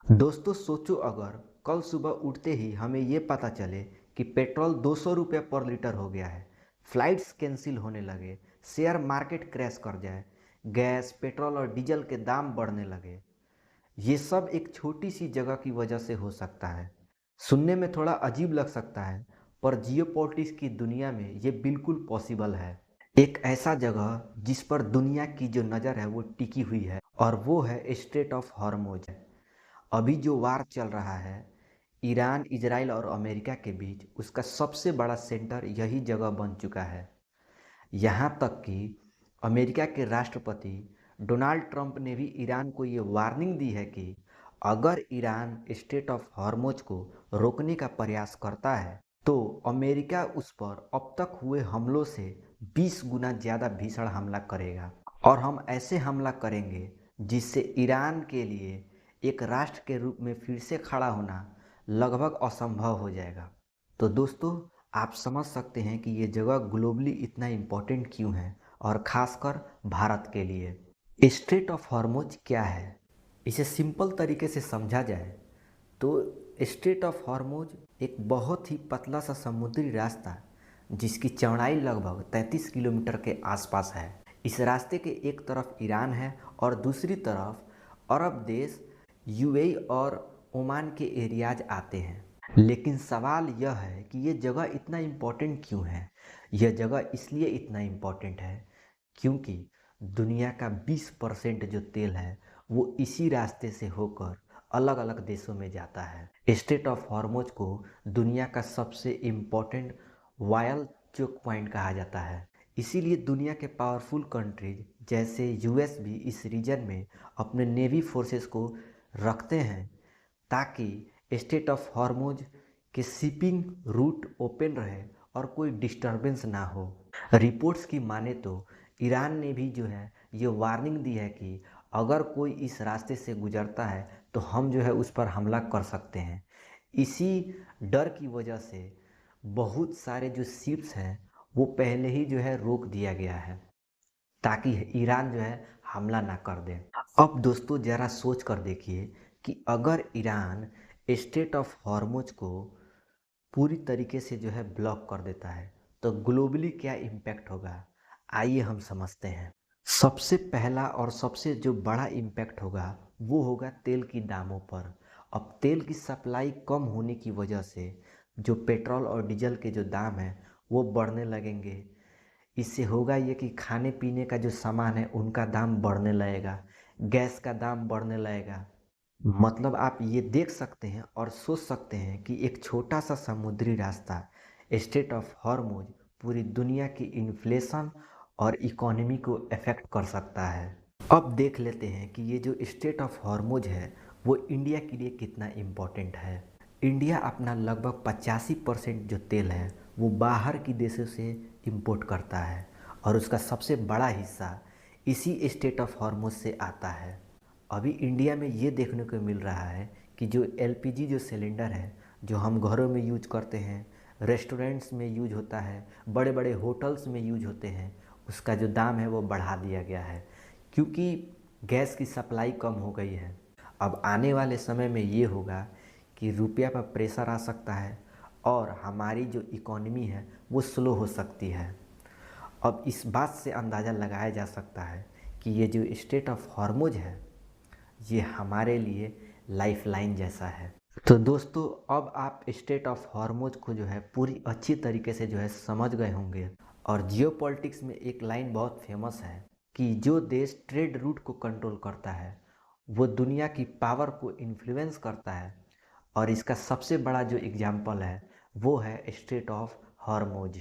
दोस्तों सोचो अगर कल सुबह उठते ही हमें ये पता चले कि पेट्रोल 200 रुपये पर लीटर हो गया है, फ्लाइट्स कैंसिल होने लगे, शेयर मार्केट क्रैश कर जाए, गैस पेट्रोल और डीजल के दाम बढ़ने लगे। ये सब एक छोटी सी जगह की वजह से हो सकता है। सुनने में थोड़ा अजीब लग सकता है, पर जियोपॉलिटिक्स की दुनिया में ये बिल्कुल पॉसिबल है। एक ऐसा जगह जिस पर दुनिया की जो नज़र है वो टिकी हुई है, और वो है स्ट्रेट ऑफ हॉर्मुज। अभी जो वार चल रहा है ईरान, इजराइल और अमेरिका के बीच, उसका सबसे बड़ा सेंटर यही जगह बन चुका है। यहाँ तक कि अमेरिका के राष्ट्रपति डोनाल्ड ट्रंप ने भी ईरान को ये वार्निंग दी है कि अगर ईरान स्ट्रेट ऑफ हॉर्मुज को रोकने का प्रयास करता है तो अमेरिका उस पर अब तक हुए हमलों से 20 गुना ज़्यादा भीषण हमला करेगा, और हम ऐसे हमला करेंगे जिससे ईरान के लिए एक राष्ट्र के रूप में फिर से खड़ा होना लगभग असंभव हो जाएगा। तो दोस्तों, आप समझ सकते हैं कि ये जगह ग्लोबली इतना इम्पोर्टेंट क्यों है, और ख़ासकर भारत के लिए। स्ट्रेट ऑफ हॉर्मुज क्या है? इसे सिंपल तरीके से समझा जाए तो स्ट्रेट ऑफ हॉर्मुज एक बहुत ही पतला सा समुद्री रास्ता जिसकी चौड़ाई लगभग 33 किलोमीटर के आसपास है। इस रास्ते के एक तरफ ईरान है और दूसरी तरफ अरब देश, यूएई और ओमान के एरियाज आते हैं। लेकिन सवाल यह है कि ये जगह इतना इम्पोर्टेंट क्यों है? यह जगह इसलिए इतना इम्पोर्टेंट है क्योंकि दुनिया का 20% जो तेल है वो इसी रास्ते से होकर अलग अलग देशों में जाता है। स्ट्रेट ऑफ हॉर्मुज को दुनिया का सबसे इम्पोर्टेंट वायल चोक पॉइंट कहा जाता है। इसीलिए दुनिया के पावरफुल कंट्रीज जैसे यूएस भी इस रीजन में अपने नेवी फोर्सेस को रखते हैं ताकि स्ट्रेट ऑफ हॉर्मुज के शिपिंग रूट ओपन रहे और कोई डिस्टरबेंस ना हो। रिपोर्ट्स की माने तो ईरान ने भी जो है ये वार्निंग दी है कि अगर कोई इस रास्ते से गुजरता है तो हम जो है उस पर हमला कर सकते हैं। इसी डर की वजह से बहुत सारे जो शिप्स हैं वो पहले ही जो है रोक दिया गया है ताकि ईरान जो है हमला ना कर दे। अब दोस्तों ज़रा सोच कर देखिए कि अगर ईरान स्ट्रेट ऑफ हॉर्मुज को पूरी तरीके से जो है ब्लॉक कर देता है तो ग्लोबली क्या इम्पैक्ट होगा, आइए हम समझते हैं। सबसे पहला और सबसे जो बड़ा इम्पैक्ट होगा वो होगा तेल की दामों पर। अब तेल की सप्लाई कम होने की वजह से जो पेट्रोल और डीजल के जो दाम हैं वो बढ़ने लगेंगे। इससे होगा ये कि खाने पीने का जो सामान है उनका दाम बढ़ने लगेगा, गैस का दाम बढ़ने लगेगा। मतलब आप ये देख सकते हैं और सोच सकते हैं कि एक छोटा सा समुद्री रास्ता स्ट्रेट ऑफ हॉर्मुज पूरी दुनिया की इन्फ्लेशन और इकोनॉमी को अफेक्ट कर सकता है। अब देख लेते हैं कि ये जो स्ट्रेट ऑफ हॉर्मुज है वो इंडिया के लिए कितना इम्पोर्टेंट है। इंडिया अपना लगभग 85% जो तेल है वो बाहर की देशों से इंपोर्ट करता है, और उसका सबसे बड़ा हिस्सा इसी स्ट्रेट ऑफ हॉर्मुज से आता है। अभी इंडिया में ये देखने को मिल रहा है कि जो एलपीजी जो सिलेंडर है जो हम घरों में यूज करते हैं, रेस्टोरेंट्स में यूज होता है, बड़े बड़े होटल्स में यूज होते हैं, उसका जो दाम है वो बढ़ा दिया गया है क्योंकि गैस की सप्लाई कम हो गई है। अब आने वाले समय में ये होगा कि रुपया पर प्रेशर आ सकता है और हमारी जो इकोनॉमी है वो स्लो हो सकती है। अब इस बात से अंदाज़ा लगाया जा सकता है कि ये जो स्ट्रेट ऑफ हॉर्मुज है ये हमारे लिए लाइफलाइन जैसा है। तो दोस्तों, अब आप स्ट्रेट ऑफ हॉर्मुज को जो है पूरी अच्छी तरीके से जो है समझ गए होंगे। और जियोपॉलिटिक्स में एक लाइन बहुत फेमस है कि जो देश ट्रेड रूट को कंट्रोल करता है वो दुनिया की पावर को इन्फ्लुएंस करता है, और इसका सबसे बड़ा जो एग्जाम्पल है वो है स्ट्रेट ऑफ हॉर्मुज।